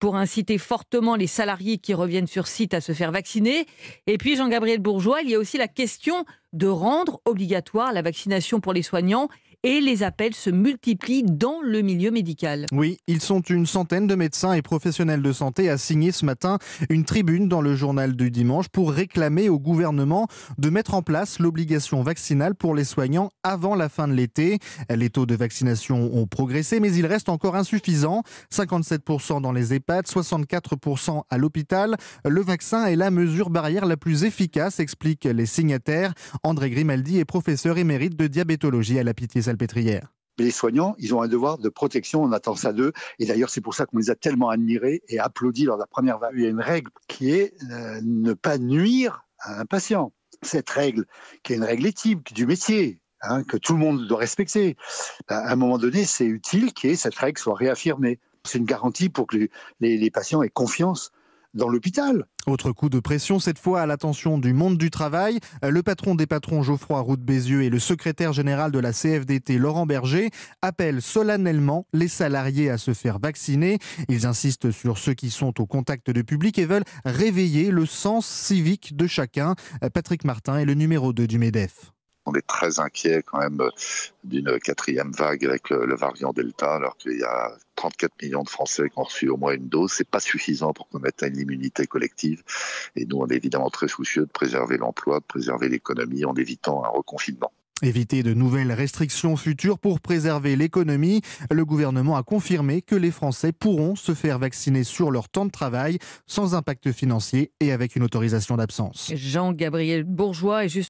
pour inciter fortement les salariés qui reviennent sur site à se faire vacciner. Et puis, Jean-Gabriel Bourgeois, il y a aussi la question de rendre obligatoire la vaccination pour les soignants. Et les appels se multiplient dans le milieu médical. Oui, ils sont une centaine de médecins et professionnels de santé à signer ce matin une tribune dans le journal du dimanche pour réclamer au gouvernement de mettre en place l'obligation vaccinale pour les soignants avant la fin de l'été. Les taux de vaccination ont progressé, mais ils restent encore insuffisants. 57% dans les EHPAD, 64% à l'hôpital. Le vaccin est la mesure barrière la plus efficace, expliquent les signataires. André Grimaldi est professeur émérite de diabétologie à la Pitié-Salpêtrière. Les soignants, ils ont un devoir de protection, on attend ça d'eux. Et d'ailleurs, c'est pour ça qu'on les a tellement admirés et applaudis lors de la première vague. Il y a une règle qui est ne pas nuire à un patient. Cette règle, qui est une règle éthique du métier, que tout le monde doit respecter. À un moment donné, c'est utile que cette règle soit réaffirmée. C'est une garantie pour que les patients aient confiance dans l'hôpital. Autre coup de pression, cette fois à l'attention du monde du travail. Le patron des patrons, Geoffroy Roux de Bézieux, et le secrétaire général de la CFDT, Laurent Berger, appellent solennellement les salariés à se faire vacciner. Ils insistent sur ceux qui sont au contact de public et veulent réveiller le sens civique de chacun. Patrick Martin est le numéro 2 du MEDEF. On est très inquiet quand même d'une quatrième vague avec le variant Delta, alors qu'il y a 34 millions de Français qui ont reçu au moins une dose. C'est pas suffisant pour qu'on atteigne l'immunité collective. Et nous, on est évidemment très soucieux de préserver l'emploi, de préserver l'économie en évitant un reconfinement. Éviter de nouvelles restrictions futures pour préserver l'économie. Le gouvernement a confirmé que les Français pourront se faire vacciner sur leur temps de travail sans impact financier et avec une autorisation d'absence. Jean-Gabriel Bourgeois est juste